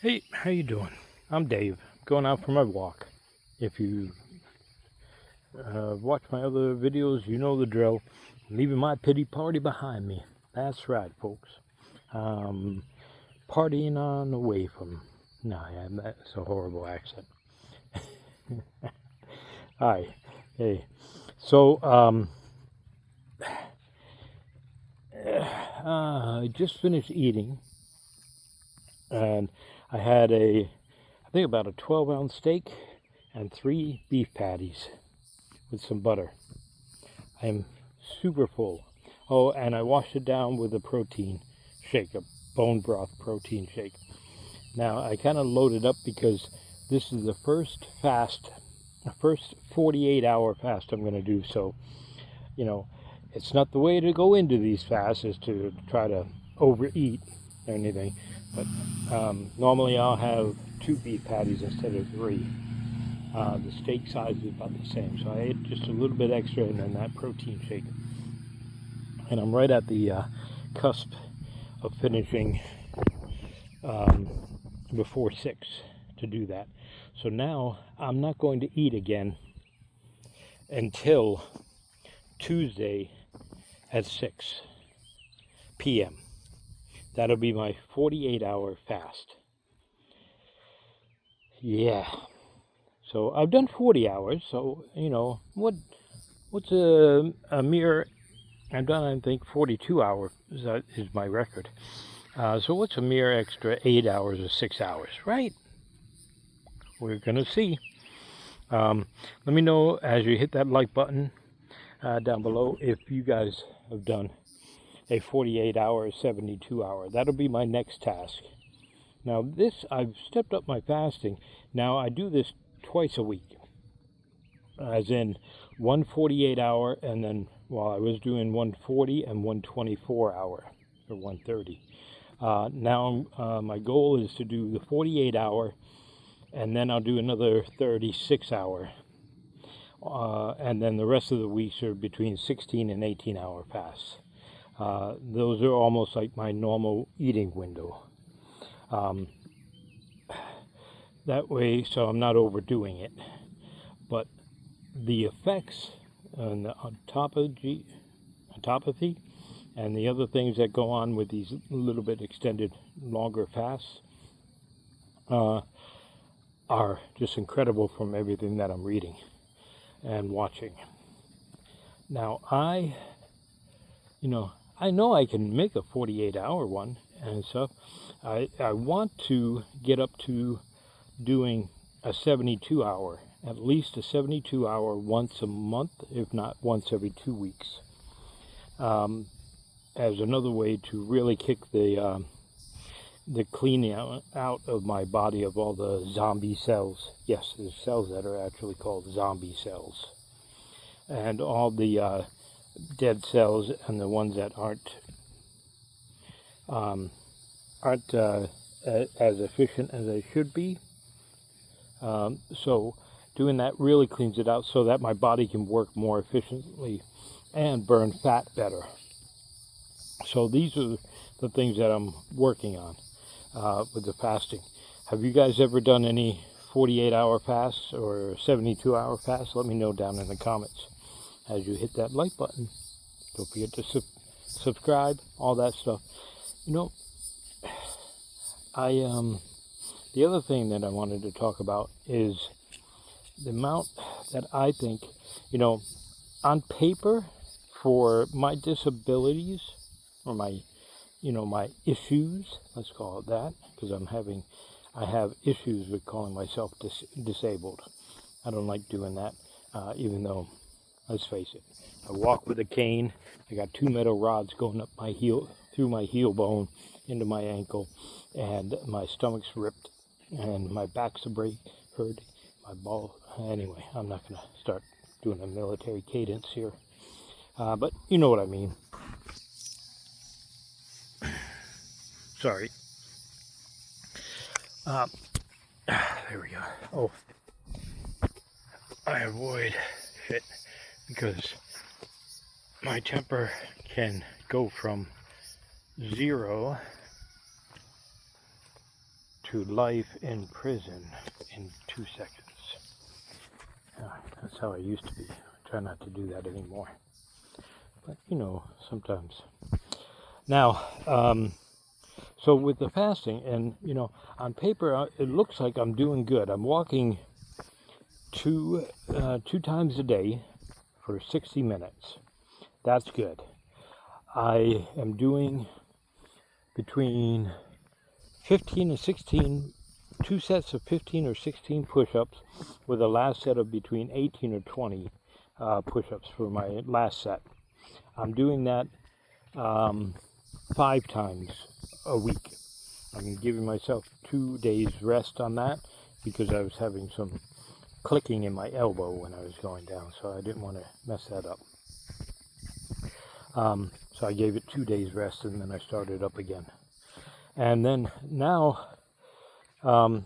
Hey, how you doing? I'm Dave. Going out for my walk. If you watch my other videos, you know the drill. Leaving my pity party behind me. That's right, folks. Partying on the way from. No, yeah, that's a horrible accent. Hi. Hey. So, I just finished eating, and I had I think about a 12-ounce steak and 3 beef patties with some butter. I am super full. Oh, and I washed it down with a protein shake, a bone broth protein shake. Now, I kind of loaded up because this is the first 48-hour fast I'm going to do. So, it's not the way to go into these fasts is to try to overeat or anything. But normally I'll have 2 beef patties instead of 3. The steak size is about the same, so I ate just a little bit extra and then that protein shake. And I'm right at the cusp of finishing before 6 to do that. So now I'm not going to eat again until Tuesday at 6 p.m. That'll be my 48-hour fast. Yeah. So I've done 40 hours, so, what's a mere, I've done, I think, 42 hours is my record. So what's a mere extra 8 hours or 6 hours, right? We're going to see. Let me know as you hit that like button down below if you guys have done a 48-hour, 72-hour. That'll be my next task. Now this, I've stepped up my fasting. Now I do this twice a week, as in 148-hour, and then I was doing 140 and 124-hour, or 130. Now my goal is to do the 48-hour, and then I'll do another 36-hour. And then the rest of the weeks are between 16 and 18-hour fasts. Those are almost like my normal eating window. That way, so I'm not overdoing it. But the effects on autophagy and the other things that go on with these little bit extended, longer fasts are just incredible from everything that I'm reading and watching. Now, I know I can make a 48-hour one and stuff. I want to get up to doing a 72-hour, at least a 72-hour once a month, if not once every 2 weeks, as another way to really kick the cleaning out of my body of all the zombie cells. Yes, there's cells that are actually called zombie cells, and all the dead cells and the ones that aren't as efficient as they should be. So doing that really cleans it out so that my body can work more efficiently and burn fat better. So these are the things that I'm working on with the fasting. Have you guys ever done any 48-hour fasts or 72-hour fasts? Let me know down in the comments as you hit that like button. Don't forget to subscribe, all that stuff. The other thing that I wanted to talk about is the amount that I think, on paper, for my disabilities or my issues, let's call it that, because I have issues with calling myself disabled. I don't like doing that, even though, let's face it, I walk with a cane. I got 2 metal rods going up my heel, through my heel bone into my ankle, and my stomach's ripped, and my back's hurt, my ball. Anyway, I'm not going to start doing a military cadence here, but you know what I mean. Sorry. There we go. Oh, I avoid it because my temper can go from 0 to life in prison in 2 seconds. That's how I used to be. I try not to do that anymore. But, sometimes. Now, so with the fasting, and, on paper, it looks like I'm doing good. I'm walking two times a day for 60 minutes. That's good. I am doing between 15 and 16, 2 sets of 15 or 16 push-ups with a last set of between 18 or 20 push-ups for my last set. I'm doing that 5 times a week. I'm giving myself 2 days rest on that because I was having some clicking in my elbow when I was going down, so I didn't want to mess that up. So I gave it 2 days rest, and then I started up again. And then now, going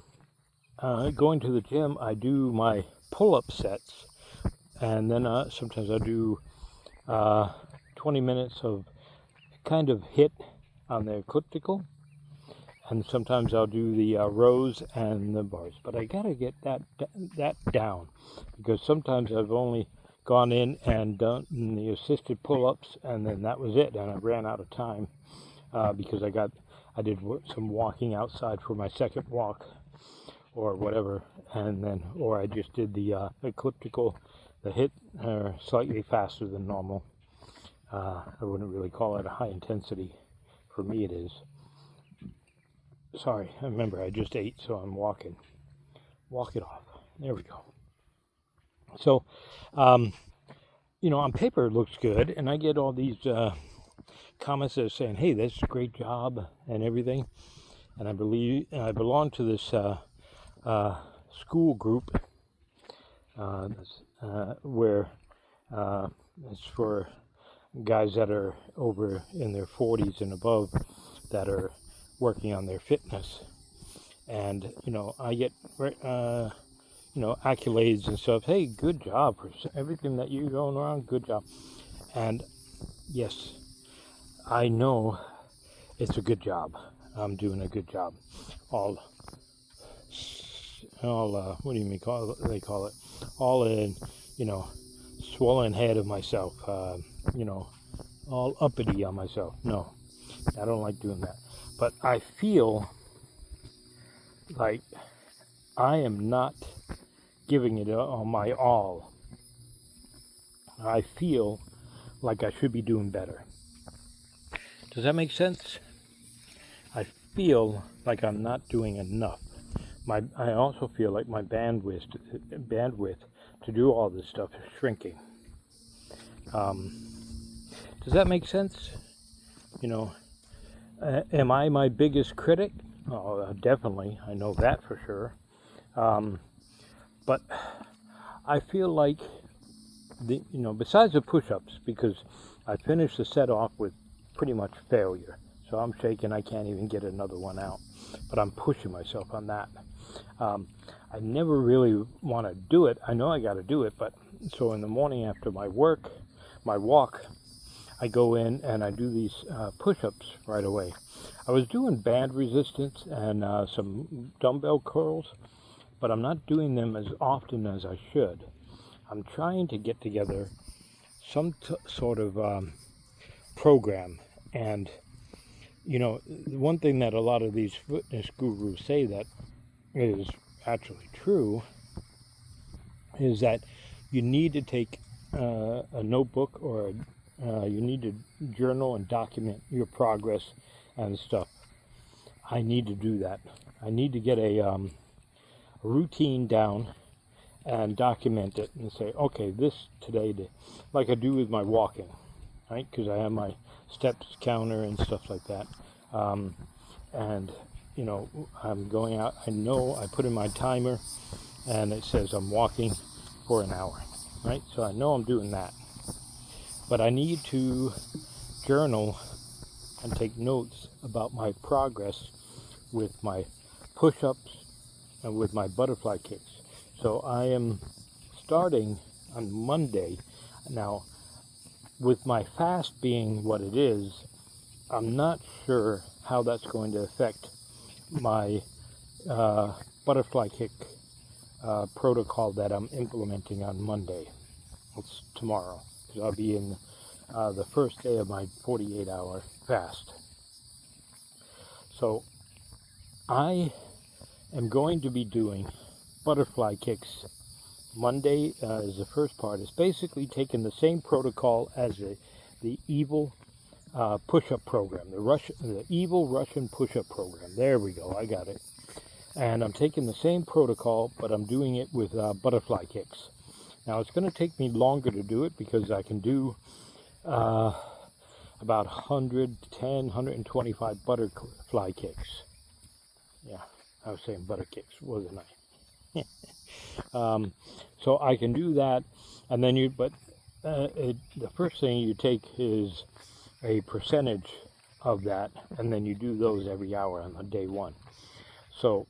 to the gym, I do my pull-up sets, and then sometimes I do 20 minutes of kind of HIIT on the elliptical, and sometimes I'll do the rows and the bars. But I gotta get that down, because sometimes I've only gone in and done the assisted pull-ups, and then that was it, and I ran out of time because I did some walking outside for my second walk or whatever, and then or I just did the elliptical, the HIIT slightly faster than normal. I wouldn't really call it a high intensity. For me it is. Sorry, remember I just ate, so I'm walking. Walk it off. There we go. So, on paper it looks good, and I get all these comments that are saying, "Hey, that's a great job," and everything. And I belong to this school group where it's for guys that are over in their 40s and above that are working on their fitness. And I get accolades and stuff. Hey, good job for everything that you're going around. Good job. And yes, I know it's a good job. I'm doing a good job. All what do you mean they call it? All in, swollen head of myself. All uppity on myself. No, I don't like doing that. But I feel like I am not giving it my all. I feel like I should be doing better. Does that make sense? I feel like I'm not doing enough. I also feel like my bandwidth to do all this stuff is shrinking. Does that make sense? Am I my biggest critic? Oh, definitely. I know that for sure. But I feel like besides the push-ups, because I finished the set off with pretty much failure. So I'm shaking, I can't even get another one out. But I'm pushing myself on that. I never really want to do it. I know I got to do it, but so in the morning after my walk, I go in and I do these push-ups right away. I was doing band resistance and some dumbbell curls, but I'm not doing them as often as I should. I'm trying to get together some sort of program. And, one thing that a lot of these fitness gurus say that is actually true is that you need to take a notebook or you need to journal and document your progress and stuff. I need to do that. I need to get a routine down and document it and say, okay, this today, like I do with my walking, right? Because I have my steps counter and stuff like that. And, I'm going out. I know I put in my timer and it says I'm walking for an hour, right? So I know I'm doing that. But I need to journal and take notes about my progress with my push-ups and with my butterfly kicks. So I am starting on Monday. Now, with my fast being what it is, I'm not sure how that's going to affect my butterfly kick protocol that I'm implementing on Monday. It's tomorrow, because I'll be in the first day of my 48-hour fast. So I am going to be doing butterfly kicks. Monday is the first part. It's basically taking the same protocol as the evil push-up program, the evil Russian push-up program. There we go, I got it. And I'm taking the same protocol, but I'm doing it with butterfly kicks. Now it's going to take me longer to do it because I can do about 110, 125 butterfly kicks. Yeah, I was saying butter kicks, wasn't I? So I can do that, and then the first thing you take is a percentage of that, and then you do those every hour on the day one. So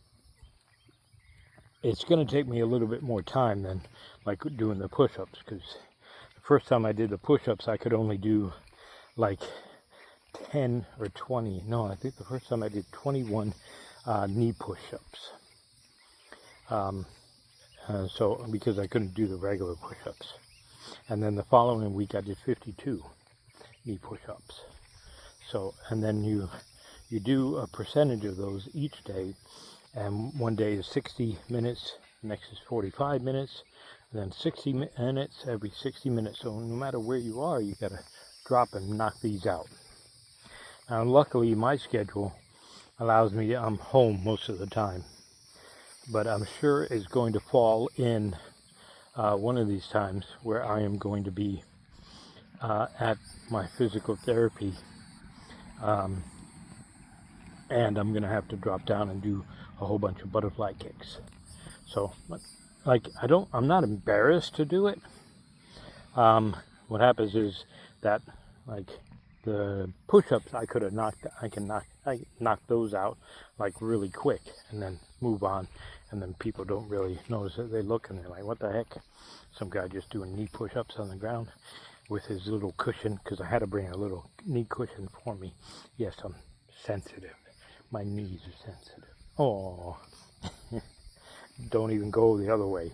it's going to take me a little bit more time than like doing the push-ups, because the first time I did the push-ups I could only do like 10 or 20. No, I think the first time I did 21 knee push-ups. So because I couldn't do the regular push-ups. And then the following week I did 52 knee push-ups. So, and then you do a percentage of those each day, and one day is 60 minutes, next is 45 minutes, and then 60 minutes every 60 minutes. So no matter where you are, you got to drop and knock these out. Now luckily my schedule allows me, I'm home most of the time, but I'm sure it's going to fall in one of these times where I am going to be at my physical therapy, and I'm going to have to drop down and do a whole bunch of butterfly kicks. So, like, I'm not embarrassed to do it. What happens is that, like, the push-ups I can knock those out like really quick and then move on, and then people don't really notice it. They look and they're like, what the heck? Some guy just doing knee push-ups on the ground with his little cushion, because I had to bring a little knee cushion for me. Yes, I'm sensitive. My knees are sensitive. Oh, don't even go the other way.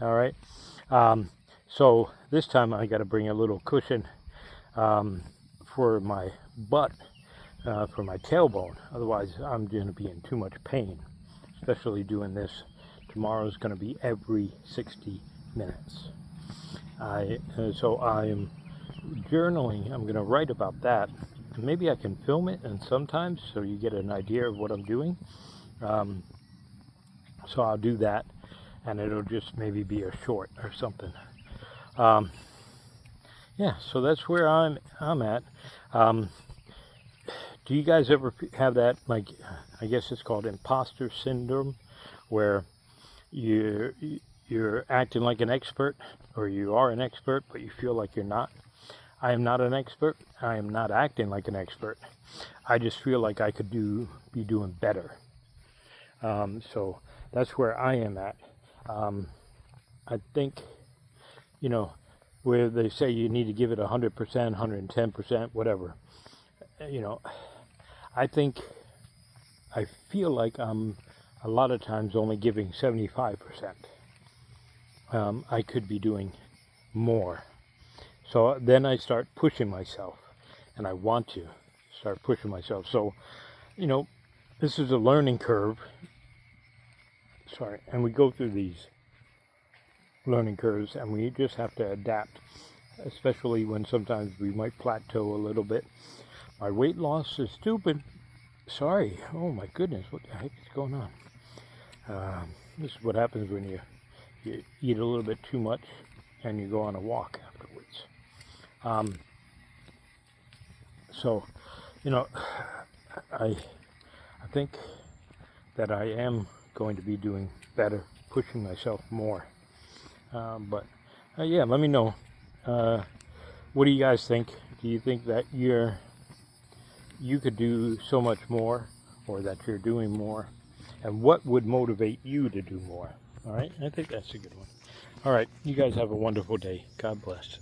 All right. So this time I got to bring a little cushion for my butt, for my tailbone. Otherwise, I'm going to be in too much pain, especially doing this. Tomorrow's going to be every 60 minutes. So I'm journaling. I'm going to write about that. Maybe I can film it, and sometimes so you get an idea of what I'm doing. So I'll do that, and it'll just maybe be a short or something. Yeah, so that's where I'm at. Do you guys ever have that, like, I guess it's called imposter syndrome, where you're acting like an expert, or you are an expert, but you feel like you're not? I am not an expert. I am not acting like an expert. I just feel like I could be doing better. So that's where I am at. I think, where they say you need to give it 100%, 110%, whatever. I feel like I'm a lot of times only giving 75%. I could be doing more. So then I start pushing myself, and I want to start pushing myself. So, this is a learning curve. Sorry, and we go through these learning curves, and we just have to adapt, especially when sometimes we might plateau a little bit. My weight loss is stupid. Sorry. Oh my goodness, what the heck is going on? This is what happens when you eat a little bit too much and you go on a walk afterwards. So, I think that I am going to be doing better, pushing myself more. But yeah, let me know. What do you guys think? Do you think that you could do so much more, or that you're doing more? And what would motivate you to do more? All right, I think that's a good one. All right, you guys have a wonderful day. God bless.